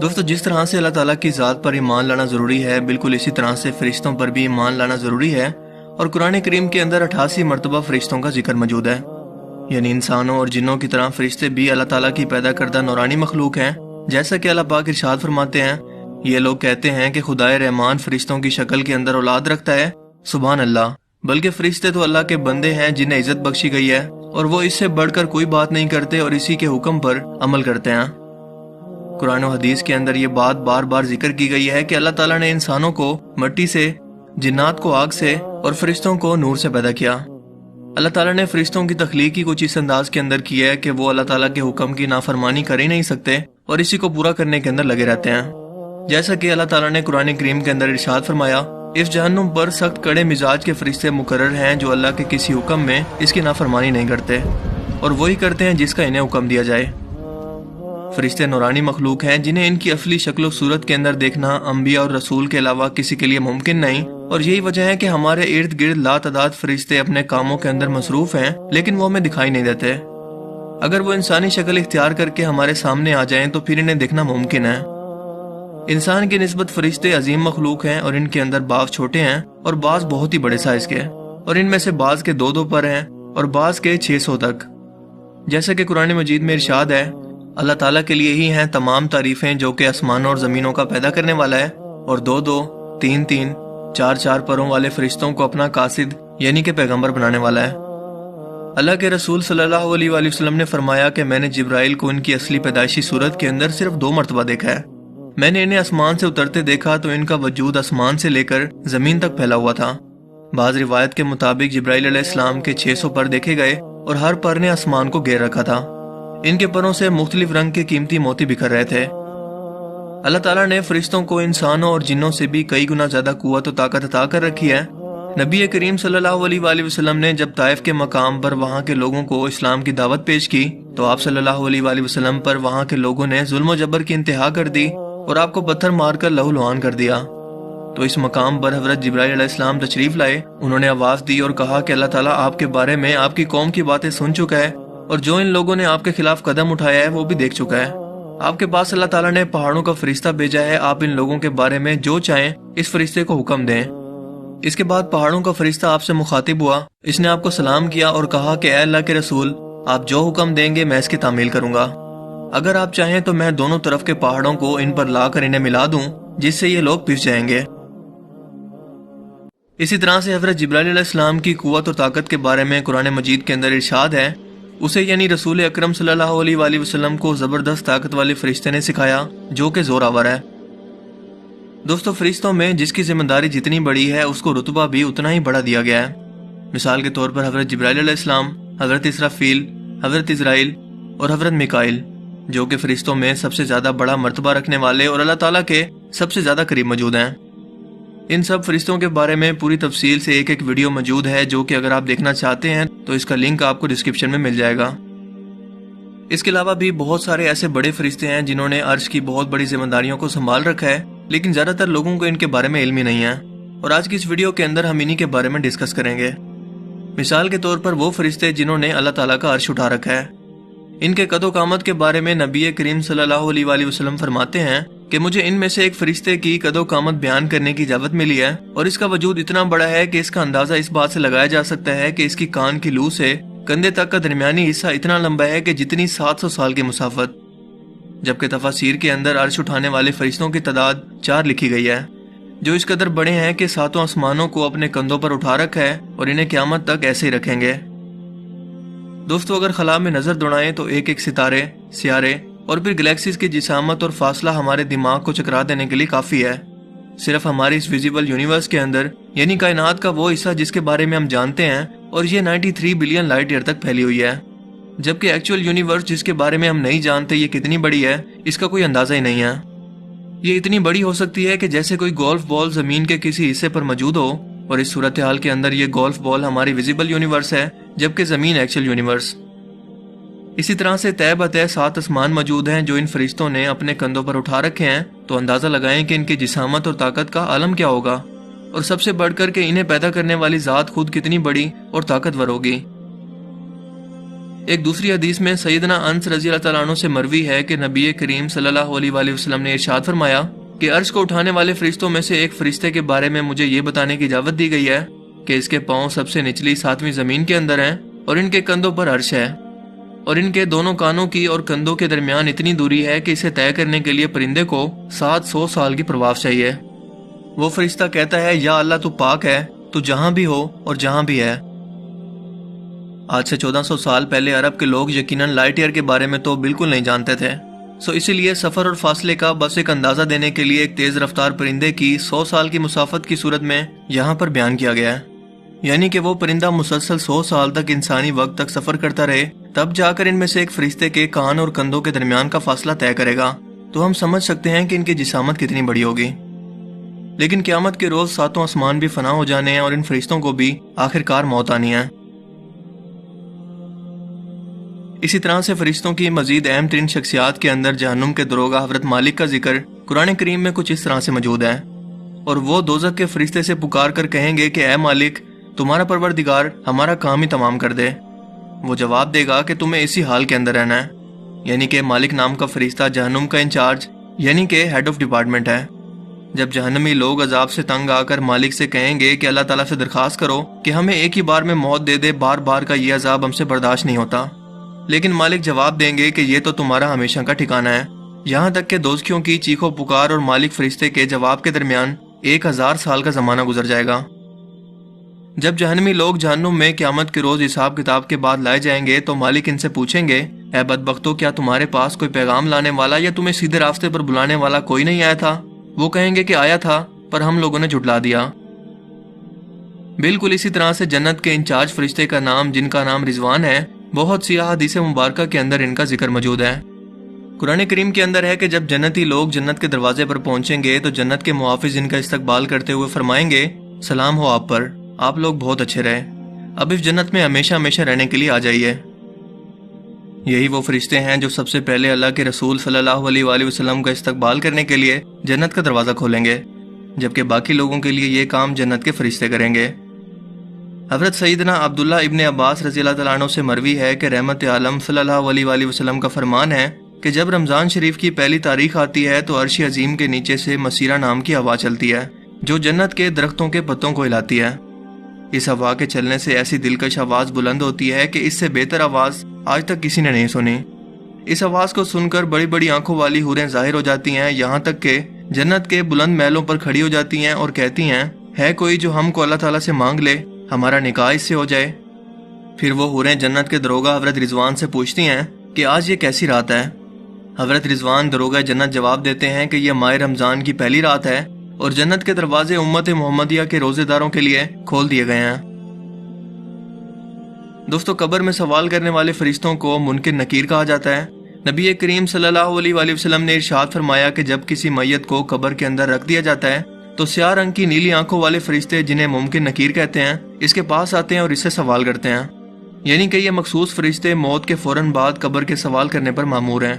دوستو جس طرح سے اللہ تعالیٰ کی ذات پر ایمان لانا ضروری ہے، بالکل اسی طرح سے فرشتوں پر بھی ایمان لانا ضروری ہے، اور قرآن کریم کے اندر 88 مرتبہ فرشتوں کا ذکر موجود ہے۔ یعنی انسانوں اور جنوں کی طرح فرشتے بھی اللہ تعالیٰ کی پیدا کردہ نورانی مخلوق ہیں، جیسا کہ اللہ پاک ارشاد فرماتے ہیں، یہ لوگ کہتے ہیں کہ خدائے رحمان فرشتوں کی شکل کے اندر اولاد رکھتا ہے، سبحان اللہ، بلکہ فرشتے تو اللہ کے بندے ہیں جنہیں عزت بخشی گئی ہے، اور وہ اس سے بڑھ کر کوئی بات نہیں کرتے اور اسی کے حکم پر عمل کرتے ہیں۔ قرآن و حدیث کے اندر یہ بات بار بار ذکر کی گئی ہے کہ اللہ تعالیٰ نے انسانوں کو مٹی سے، جنات کو آگ سے اور فرشتوں کو نور سے پیدا کیا۔ اللہ تعالیٰ نے فرشتوں کی تخلیق ہی کچھ اس انداز کے اندر کی ہے کہ وہ اللہ تعالیٰ کے حکم کی نافرمانی کر ہی نہیں سکتے اور اسی کو پورا کرنے کے اندر لگے رہتے ہیں۔ جیسا کہ اللہ تعالیٰ نے قرآن کریم کے اندر ارشاد فرمایا، اس جہنم پر سخت کڑے مزاج کے فرشتے مقرر ہیں جو اللہ کے کسی حکم میں اس کی نافرمانی نہیں کرتے اور وہی کرتے ہیں جس کا انہیں حکم دیا جائے۔ فرشتے نورانی مخلوق ہیں جنہیں ان کی اصلی شکل و صورت کے اندر دیکھنا انبیاء اور رسول کے علاوہ کسی کے لیے ممکن نہیں، اور یہی وجہ ہے کہ ہمارے ارد گرد لاتعداد فرشتے اپنے کاموں کے اندر مصروف ہیں لیکن وہ ہمیں دکھائی نہیں دیتے۔ اگر وہ انسانی شکل اختیار کر کے ہمارے سامنے آ جائیں تو پھر انہیں دیکھنا ممکن ہے۔ انسان کی نسبت فرشتے عظیم مخلوق ہیں اور ان کے اندر بعض چھوٹے ہیں اور بعض بہت ہی بڑے سائز کے، اور ان میں سے بعض کے 2 پر ہیں اور بعض کے 600 تک۔ جیسا کہ قرآن مجید میں ارشاد ہے، اللہ تعالیٰ کے لیے ہی ہیں تمام تعریفیں جو کہ آسمانوں اور زمینوں کا پیدا کرنے والا ہے، اور 2 3 4 پروں والے فرشتوں کو اپنا قاصد یعنی کہ پیغمبر بنانے والا ہے۔ اللہ کے رسول صلی اللہ علیہ وآلہ وسلم نے فرمایا کہ میں نے جبرائیل کو ان کی اصلی پیدائشی صورت کے اندر صرف 2 مرتبہ دیکھا ہے۔ میں نے انہیں آسمان سے اترتے دیکھا تو ان کا وجود آسمان سے لے کر زمین تک پھیلا ہوا تھا۔ بعض روایت کے مطابق جبرائیل علیہ السلام کے 600 پر دیکھے گئے اور ہر پر نے آسمان کو گھیر رکھا تھا۔ ان کے پروں سے مختلف رنگ کے قیمتی موتی بکھر رہے تھے۔ اللہ تعالیٰ نے فرشتوں کو انسانوں اور جنوں سے بھی کئی گنا زیادہ قوت و طاقت عطا کر رکھی ہے۔ نبی کریم صلی اللہ علیہ وآلہ وسلم نے جب طائف کے مقام پر وہاں کے لوگوں کو اسلام کی دعوت پیش کی تو آپ صلی اللہ علیہ وآلہ وسلم پر وہاں کے لوگوں نے ظلم و جبر کی انتہا کر دی اور آپ کو پتھر مار کر لہو لہان کر دیا۔ تو اس مقام پر حضرت جبرائیل علیہ السلام تشریف لائے، انہوں نے آواز دی اور کہا کہ اللہ تعالیٰ آپ کے بارے میں آپ کی قوم کی باتیں سن چکا ہے، اور جو ان لوگوں نے آپ کے خلاف قدم اٹھایا ہے وہ بھی دیکھ چکا ہے۔ آپ کے پاس اللہ تعالیٰ نے پہاڑوں کا فرشتہ بھیجا ہے، آپ ان لوگوں کے بارے میں جو چاہیں اس فرشتے کو حکم دیں۔ اس کے بعد پہاڑوں کا فرشتہ آپ سے مخاطب ہوا، اس نے آپ کو سلام کیا اور کہا کہ اے اللہ کے رسول، آپ جو حکم دیں گے میں اس کی تعمیل کروں گا۔ اگر آپ چاہیں تو میں دونوں طرف کے پہاڑوں کو ان پر لا کر انہیں ملا دوں جس سے یہ لوگ پس جائیں گے۔ اسی طرح سے حضرت جبرائیل علیہ السلام کی قوت اور طاقت کے بارے میں قرآن مجید کے اندر ارشاد ہے، اسے یعنی رسول اکرم صلی اللہ علیہ وآلہ وسلم کو زبردست طاقت والے فرشتے نے سکھایا جو کہ زور آور ہے۔ دوستو فرشتوں میں جس کی ذمہ داری جتنی بڑی ہے اس کو رتبہ بھی اتنا ہی بڑا دیا گیا ہے۔ مثال کے طور پر حضرت جبرائیل علیہ السلام، حضرت اسرافیل، حضرت اسرائیل اور حضرت میکائیل جو کہ فرشتوں میں سب سے زیادہ بڑا مرتبہ رکھنے والے اور اللہ تعالیٰ کے سب سے زیادہ قریب موجود ہیں۔ ان سب فرشتوں کے بارے میں پوری تفصیل سے ایک ویڈیو موجود ہے جو کہ اگر آپ دیکھنا چاہتے ہیں تو اس کا لنک آپ کو ڈسکرپشن میں مل جائے گا۔ اس کے علاوہ بھی بہت سارے ایسے بڑے فرشتے ہیں جنہوں نے عرش کی بہت بڑی ذمہ داریوں کو سنبھال رکھا ہے، لیکن زیادہ تر لوگوں کو ان کے بارے میں علم ہی نہیں ہے، اور آج کی اس ویڈیو کے اندر ہم انہی کے بارے میں ڈسکس کریں گے۔ مثال کے طور پر وہ فرشتے جنہوں نے اللہ تعالیٰ کا عرش اٹھا رکھا ہے، ان کے قد و قامت کے بارے میں نبی کریم صلی اللہ علیہ وآلہ وسلم فرماتے ہیں کہ مجھے ان میں سے ایک فرشتے کی قد و قامت بیان کرنے کی اجازت ملی ہے، اور اس کا وجود اتنا بڑا ہے کہ اس کا اندازہ اس بات سے لگایا جا سکتا ہے کہ اس کی کان کی لو سے کندھے تک کا درمیانی حصہ اتنا لمبا ہے کہ جتنی 700 سال کی مسافت، جبکہ تفاسیر کے اندر عرش اٹھانے والے فرشتوں کی تعداد 4 لکھی گئی ہے، جو اس قدر بڑے ہیں کہ 7 آسمانوں کو اپنے کندھوں پر اٹھا رکھا ہے اور انہیں قیامت تک ایسے ہی رکھیں گے۔ دوستو اگر خلا میں نظر دوڑائیں تو ایک ایک ستارے، سیارے اور پھر گلیکسیز کی جسامت اور فاصلہ ہمارے دماغ کو چکرا دینے کے لیے کافی ہے۔ صرف ہماری اس ویزیبل یونیورس کے اندر یعنی کائنات کا وہ حصہ جس کے بارے میں ہم جانتے ہیں، اور یہ 93 بلین لائٹ ایئر تک پھیلی ہوئی ہے، جبکہ ایکچوئل یونیورس جس کے بارے میں ہم نہیں جانتے یہ کتنی بڑی ہے اس کا کوئی اندازہ ہی نہیں ہے۔ یہ اتنی بڑی ہو سکتی ہے کہ جیسے کوئی گولف بال زمین کے کسی حصے پر موجود ہو، اور اس صورتحال کے اندر یہ گولف بال ہماری ویزیبل یونیورس ہے جبکہ زمین ایکچوئل یونیورس۔ اسی طرح سے طے بطے 7 آسمان موجود ہیں جو ان فرشتوں نے اپنے کندھوں پر اٹھا رکھے ہیں، تو اندازہ لگائیں کہ ان کی جسامت اور طاقت کا عالم کیا ہوگا، اور سب سے بڑھ کر کے انہیں پیدا کرنے والی ذات خود کتنی بڑی اور طاقتور ہوگی۔ ایک دوسری حدیث میں سیدنا انس رضی اللہ تعالیٰ عنہ سے مروی ہے کہ نبی کریم صلی اللہ علیہ وآلہ وسلم نے ارشاد فرمایا کہ عرش کو اٹھانے والے فرشتوں میں سے ایک فرشتے کے بارے میں مجھے یہ بتانے کی اجازت دی گئی ہے کہ اس کے پاؤں سب سے نچلی 7ویں زمین کے اندر ہیں اور ان کے کندھوں پر عرش ہے، اور ان کے دونوں کانوں کی اور کندھوں کے درمیان اتنی دوری ہے کہ اسے طے کرنے کے لیے پرندے کو 700 سال کی پرواز چاہیے۔ وہ فرشتہ کہتا ہے، یا اللہ تو پاک ہے، تو جہاں بھی ہو اور جہاں بھی ہے۔ آج سے 1400 سال پہلے عرب کے لوگ یقیناً لائٹ ایئر کے بارے میں تو بالکل نہیں جانتے تھے، اسی لیے سفر اور فاصلے کا بس ایک اندازہ دینے کے لیے ایک تیز رفتار پرندے کی 100 سال کی مسافت کی صورت میں یہاں پر بیان کیا گیا ہے، یعنی کہ وہ پرندہ مسلسل 100 سال تک انسانی وقت تک سفر کرتا رہے، تب جا کر ان میں سے ایک فرشتے کے کان اور کندھوں کے درمیان کا فاصلہ طے کرے گا۔ تو ہم سمجھ سکتے ہیں کہ ان کی جسامت کتنی بڑی ہوگی۔ لیکن قیامت کے روز 7 آسمان بھی فنا ہو جانے ہیں اور ان فرشتوں کو بھی آخرکار موت آنی ہے۔ اسی طرح سے فرشتوں کی مزید اہم ترین شخصیات کے اندر جہنم کے دروغہ حضرت مالک کا ذکر قرآن کریم میں کچھ اس طرح سے موجود ہے، اور وہ دوزخ کے فرشتے سے پکار کر کہیں گے کہ اے مالک، تمہارا پروردگار ہمارا کام ہی تمام کر دے۔ وہ جواب دے گا کہ تمہیں اسی حال کے اندر رہنا ہے، یعنی کہ مالک نام کا فرشتہ جہنم کا انچارج یعنی کہ ہیڈ آف ڈپارٹمنٹ ہے۔ جب جہنمی لوگ عذاب سے تنگ آ کر مالک سے کہیں گے کہ اللہ تعالیٰ سے درخواست کرو کہ ہمیں ایک ہی بار میں موت دے دے، بار بار کا یہ عذاب ہم سے برداشت نہیں ہوتا، لیکن مالک جواب دیں گے کہ یہ تو تمہارا ہمیشہ کا ٹھکانہ ہے، یہاں تک کہ دوزخیوں کی چیخو پکار اور مالک فرشتے کے جواب کے درمیان 1000 سال کا زمانہ گزر جائے گا۔ جب جہنمی لوگ جہنم میں قیامت کے روز حساب کتاب کے بعد لائے جائیں گے تو مالک ان سے پوچھیں گے، اے بدبختو، کیا تمہارے پاس کوئی پیغام لانے والا یا تمہیں سیدھے راستے پر بلانے والا کوئی نہیں آیا تھا؟ وہ کہیں گے کہ آیا تھا، پر ہم لوگوں نے جھٹلا دیا۔ بالکل اسی طرح سے جنت کے انچارج فرشتے کا نام، جن کا نام رضوان ہے، بہت سی احادیث مبارکہ کے اندر ان کا ذکر موجود ہے۔ قرآن کریم کے اندر ہے کہ جب جنتی لوگ جنت کے دروازے پر پہنچیں گے تو جنت کے محافظ ان کا استقبال کرتے ہوئے فرمائیں گے، سلام ہو آپ پر، آپ لوگ بہت اچھے رہے، اب اس جنت میں ہمیشہ ہمیشہ رہنے کے لیے آ جائیے۔ یہی وہ فرشتے ہیں جو سب سے پہلے اللہ کے رسول صلی اللہ علیہ وآلہ وسلم کا استقبال کرنے کے لیے جنت کا دروازہ کھولیں گے، جبکہ باقی لوگوں کے لیے یہ کام جنت کے فرشتے کریں گے۔ حضرت سیدنا عبداللہ ابن عباس رضی اللہ تعالیٰ عنہ سے مروی ہے کہ رحمت عالم صلی اللہ علیہ وآلہ وسلم کا فرمان ہے کہ جب رمضان شریف کی پہلی تاریخ آتی ہے تو عرش عظیم کے نیچے سے مسیرہ نام کی ہوا چلتی ہے جو جنت کے درختوں کے پتوں کو ہلاتی ہے۔ اس ہوا کے چلنے سے ایسی دلکش آواز بلند ہوتی ہے کہ اس سے بہتر آواز آج تک کسی نے نہیں سنی۔ اس آواز کو سن کر بڑی بڑی آنکھوں والی حوریں ظاہر ہو جاتی ہیں، یہاں تک کہ جنت کے بلند محلوں پر کھڑی ہو جاتی ہیں اور کہتی ہیں، ہے کوئی جو ہم کو اللہ تعالیٰ سے مانگ لے، ہمارا نکاح اس سے ہو جائے۔ پھر وہ حوریں جنت کے دروغہ حضرت رضوان سے پوچھتی ہیں کہ آج یہ کیسی رات ہے؟ حضرت رضوان دروغہ جنت جواب دیتے ہیں کہ یہ ماہ رمضان کی پہلی رات ہے اور جنت کے دروازے امت محمدیہ کے روزے داروں کے لیے کھول دیے گئے ہیں۔ دوستو، قبر میں سوال کرنے والے فرشتوں کو منکر نکیر کہا جاتا ہے۔ نبی کریم صلی اللہ علیہ وآلہ وسلم نے ارشاد فرمایا کہ جب کسی میت کو قبر کے اندر رکھ دیا جاتا ہے تو سیاہ رنگ کی نیلی آنکھوں والے فرشتے، جنہیں منکر نکیر کہتے ہیں، اس کے پاس آتے ہیں اور اس سے سوال کرتے ہیں، یعنی کہ یہ مخصوص فرشتے موت کے فوراً بعد قبر کے سوال کرنے پر مامور ہیں۔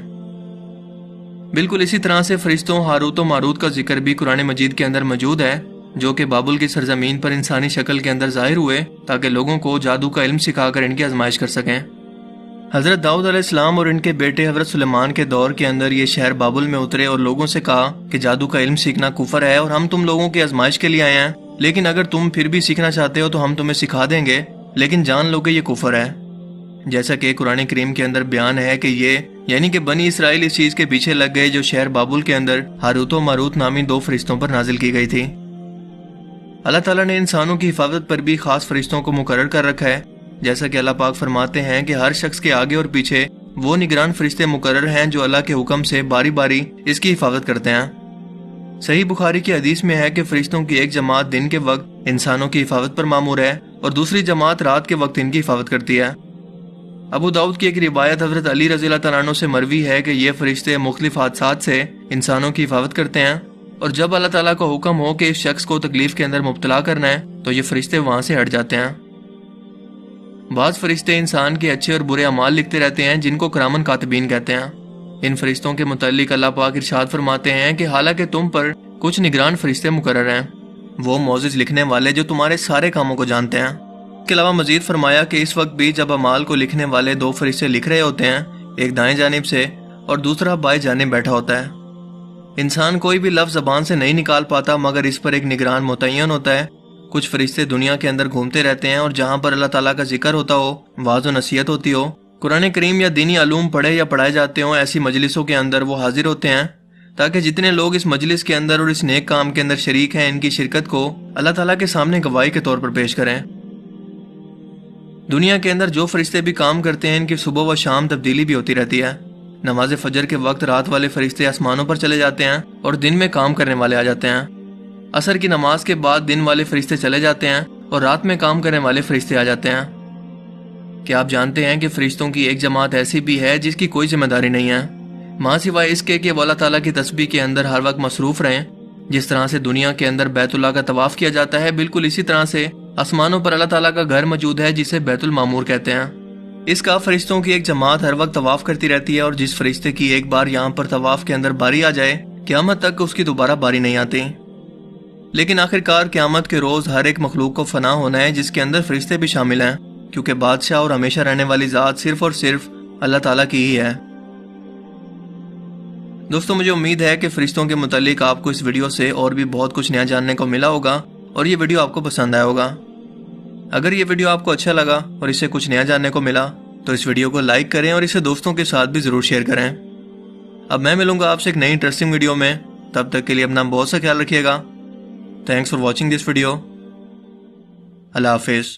بالکل اسی طرح سے فرشتوں ہاروت و ماروت کا ذکر بھی قرآن مجید کے اندر موجود ہے، جو کہ بابل کی سرزمین پر انسانی شکل کے اندر ظاہر ہوئے تاکہ لوگوں کو جادو کا علم سکھا کر ان کی آزمائش کر سکیں۔ حضرت داؤد علیہ السلام اور ان کے بیٹے حضرت سلیمان کے دور کے اندر یہ شہر بابل میں اترے اور لوگوں سے کہا کہ جادو کا علم سیکھنا کفر ہے اور ہم تم لوگوں کی آزمائش کے لیے آئے ہیں، لیکن اگر تم پھر بھی سیکھنا چاہتے ہو تو ہم تمہیں سکھا دیں گے، لیکن جان لو کہ یہ کفر ہے۔ جیسا کہ قرآن کریم کے اندر بیان ہے کہ یہ یعنی کہ بنی اسرائیل اس چیز کے پیچھے لگ گئے جو شہر بابل کے اندر ہاروت و ماروت نامی 2 فرشتوں پر نازل کی گئی تھی۔ اللہ تعالیٰ نے انسانوں کی حفاظت پر بھی خاص فرشتوں کو مقرر کر رکھا ہے، جیسا کہ اللہ پاک فرماتے ہیں کہ ہر شخص کے آگے اور پیچھے وہ نگران فرشتے مقرر ہیں جو اللہ کے حکم سے باری باری اس کی حفاظت کرتے ہیں۔ صحیح بخاری کی حدیث میں ہے کہ فرشتوں کی ایک جماعت دن کے وقت انسانوں کی حفاظت پر مامور ہے اور دوسری جماعت رات کے وقت ان کی حفاظت کرتی ہے۔ ابو داؤد کی ایک روایت حضرت علی رضی اللہ تعالیٰ عنہ سے مروی ہے کہ یہ فرشتے مختلف حادثات سے انسانوں کی حفاظت کرتے ہیں، اور جب اللہ تعالیٰ کا حکم ہو کہ اس شخص کو تکلیف کے اندر مبتلا کرنا ہے تو یہ فرشتے وہاں سے ہٹ جاتے ہیں۔ بعض فرشتے انسان کے اچھے اور برے اعمال لکھتے رہتے ہیں، جن کو کرامن کاتبین کہتے ہیں۔ ان فرشتوں کے متعلق اللہ پاک ارشاد فرماتے ہیں کہ حالانکہ تم پر کچھ نگران فرشتے مقرر ہیں، وہ معزز لکھنے والے جو تمہارے سارے کاموں کو جانتے ہیں، کے علاوہ مزید فرمایا کہ اس وقت بھی جب اعمال کو لکھنے والے 2 فرشتے لکھ رہے ہوتے ہیں، ایک دائیں جانب سے اور دوسرا بائیں جانب بیٹھا ہوتا ہے۔ انسان کوئی بھی لفظ زبان سے نہیں نکال پاتا مگر اس پر ایک نگران متعین ہوتا ہے۔ کچھ فرشتے دنیا کے اندر گھومتے رہتے ہیں اور جہاں پر اللہ تعالیٰ کا ذکر ہوتا ہو، واعظ و نصیحت ہوتی ہو، قرآن کریم یا دینی علوم پڑھے یا پڑھائے جاتے ہوں، ایسی مجلسوں کے اندر وہ حاضر ہوتے ہیں تاکہ جتنے لوگ اس مجلس کے اندر اور اس نیک کام کے اندر شریک ہیں، ان کی شرکت کو اللہ تعالیٰ کے سامنے گواہی کے طور پر پیش کریں۔ دنیا کے اندر جو فرشتے بھی کام کرتے ہیں، ان کی صبح و شام تبدیلی بھی ہوتی رہتی ہے۔ نماز فجر کے وقت رات والے فرشتے آسمانوں پر چلے جاتے ہیں اور دن میں کام کرنے والے آ جاتے ہیں۔ عصر کی نماز کے بعد دن والے فرشتے چلے جاتے ہیں اور رات میں کام کرنے والے فرشتے آ جاتے ہیں۔ کیا آپ جانتے ہیں کہ فرشتوں کی ایک جماعت ایسی بھی ہے جس کی کوئی ذمہ داری نہیں ہے، ماں سوائے اس کے کہ وہ اللہ تعالیٰ کی تسبیح کے اندر ہر وقت مصروف رہیں؟ جس طرح سے دنیا کے اندر بیت اللہ کا طواف کیا جاتا ہے، بالکل اسی طرح سے آسمانوں پر اللہ تعالیٰ کا گھر موجود ہے جسے بیت المعمور کہتے ہیں۔ اس کا فرشتوں کی ایک جماعت ہر وقت طواف کرتی رہتی ہے، اور جس فرشتے کی ایک بار یہاں پر طواف کے اندر باری آ جائے، قیامت تک اس کی دوبارہ باری نہیں آتی۔ لیکن آخرکار قیامت کے روز ہر ایک مخلوق کو فنا ہونا ہے، جس کے اندر فرشتے بھی شامل ہیں، کیونکہ بادشاہ اور ہمیشہ رہنے والی ذات صرف اور صرف اللہ تعالیٰ کی ہی ہے۔ دوستوں، مجھے امید ہے کہ فرشتوں کے متعلق آپ کو اس ویڈیو سے اور بھی بہت کچھ نیا جاننے کو ملا ہوگا اور یہ ویڈیو آپ کو پسند آیا ہوگا۔ اگر یہ ویڈیو آپ کو اچھا لگا اور اس سے کچھ نیا جاننے کو ملا تو اس ویڈیو کو لائک کریں اور اسے دوستوں کے ساتھ بھی ضرور شیئر کریں۔ اب میں ملوں گا آپ سے ایک نئی انٹرسٹنگ ویڈیو میں، تب تک کے لیے اپنا بہت سا خیال رکھیے گا۔ Thanks for watching this video. اللہ حافظ۔